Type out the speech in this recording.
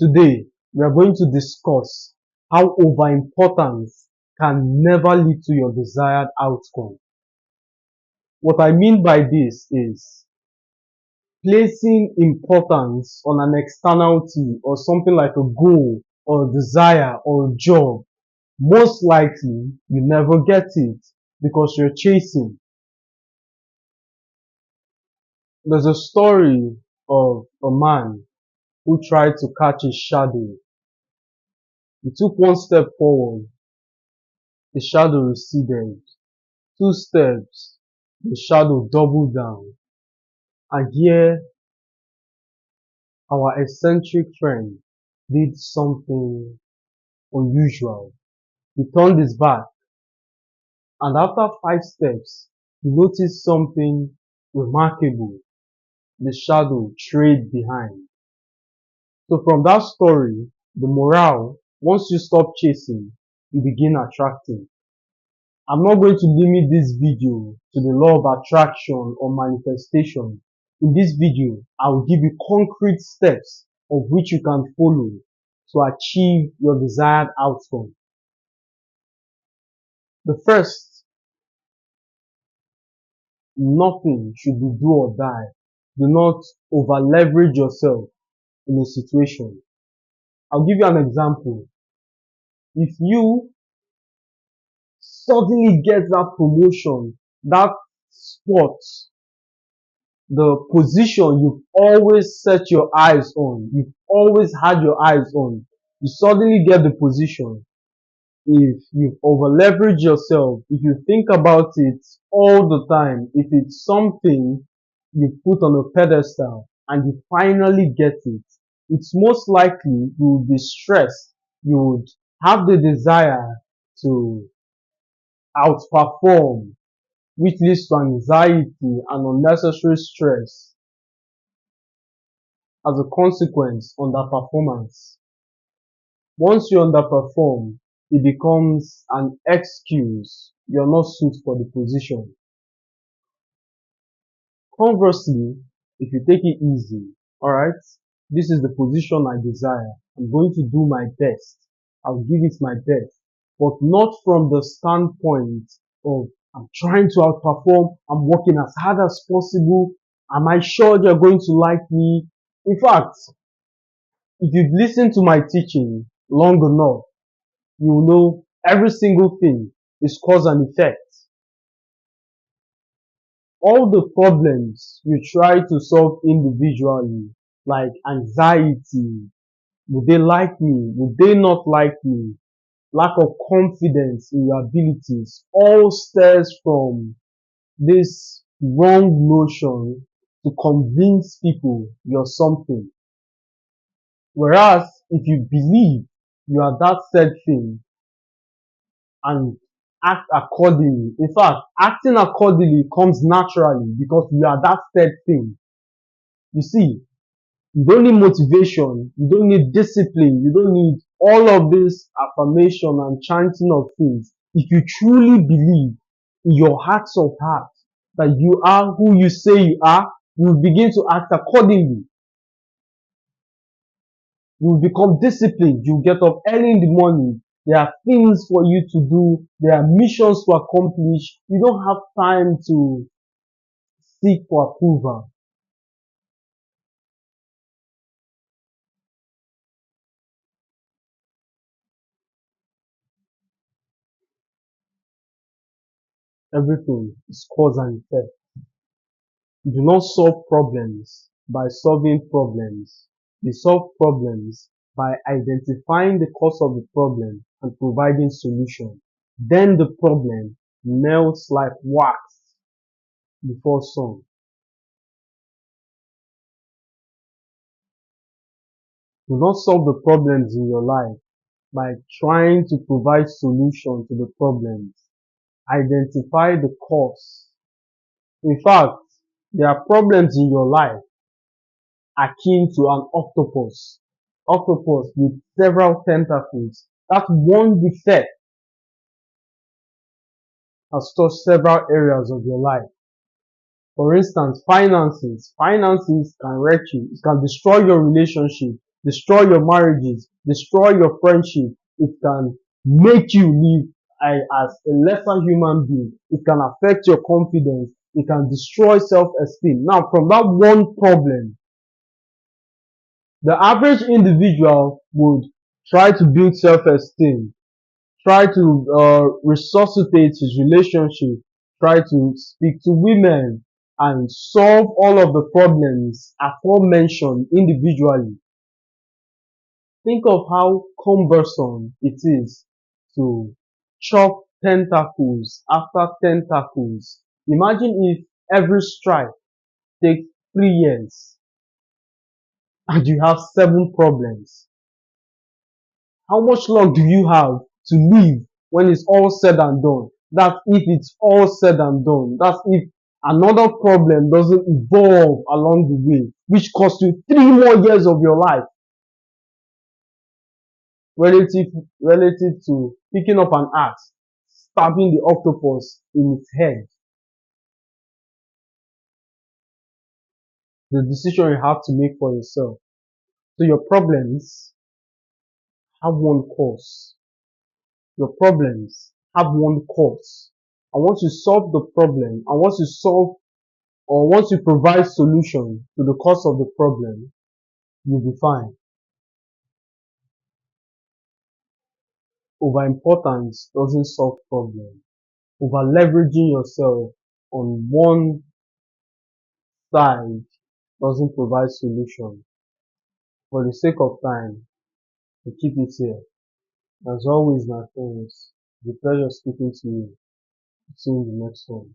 Today, we are going to discuss how overimportance can never lead to your desired outcome. What I mean by this is placing importance on an externality or something like a goal or a desire or a job. Most likely, you never get it because you're chasing. There's a story of a man who tried to catch his shadow. He took one step forward, the shadow receded. Two steps, the shadow doubled down. And here, our eccentric friend did something unusual. He turned his back, and after 5 steps, he noticed something remarkable. The shadow trailed behind. So from that story, the morale, once you stop chasing, you begin attracting. I'm not going to limit this video to the law of attraction or manifestation. In this video, I will give you concrete steps of which you can follow to achieve your desired outcome. The first, nothing should be do or die. Do not over leverage yourself in a situation. I'll give you an example. If you suddenly get that promotion, that spot, the position you've always set your eyes on, you've always had your eyes on, you suddenly get the position. If you over leverage yourself, if you think about it all the time, if it's something you put on a pedestal and you finally get it, it's most likely you will be stressed. You would have the desire to outperform, which leads to anxiety and unnecessary stress. As a consequence, underperformance. Once you underperform, it becomes an excuse you're not suited for the position. Conversely, if you take it easy, alright, this is the position I desire. I'm going to do my best. I'll give it my best. But not from the standpoint of I'm trying to outperform, I'm working as hard as possible. Am I sure you're going to like me? In fact, if you've listened to my teaching long enough, you will know every single thing is cause and effect. All the problems you try to solve individually, like anxiety, would they like me? Would they not like me? Lack of confidence in your abilities, all stems from this wrong notion to convince people you're something. Whereas if you believe you are that said thing and act accordingly, in fact, acting accordingly comes naturally because you are that said thing. You see, you don't need motivation, you don't need discipline, you don't need all of this affirmation and chanting of things. If you truly believe in your hearts of hearts that you are who you say you are, you will begin to act accordingly. You will become disciplined. You get up early in the morning. There are things for you to do. There are missions to accomplish. You don't have time to seek for approval. Everything is cause and effect. You do not solve problems by solving problems. You solve problems by identifying the cause of the problem and providing solution. Then the problem melts like wax before sun. Do not solve the problems in your life by trying to provide solution to the problems. Identify the cause. In fact, there are problems in your life akin to an octopus. Octopus with several tentacles. That one defect has touched several areas of your life. For instance, finances. Finances can wreck you. It can destroy your relationship. destroy your marriages, destroy your friendship. It can make you live as a lesser human being. It can affect your confidence. It can destroy self-esteem. Now, from that one problem, the average individual would try to build self-esteem, try to resuscitate his relationship, try to speak to women, and solve all of the problems aforementioned individually. Think of how cumbersome it is to chop tentacles after tentacles. Imagine if every strike takes 3 years and you have 7 problems. How much long do you have to live when it's all said and done? That's if it's all said and done. That's if another problem doesn't evolve along the way, which costs you 3 more years of your life relative relative to picking up an axe, stabbing the octopus in its head. The decision you have to make for yourself. So your problems have one cause. Your problems have one cause. And once you solve the problem, and once you solve or once you provide solution to the cause of the problem, you'll be fine. Overimportance doesn't solve problem. Over leveraging yourself on one side doesn't provide solution. For the sake of time, we keep it here. As always, my friends, it's a pleasure speaking to you. See you in the next one.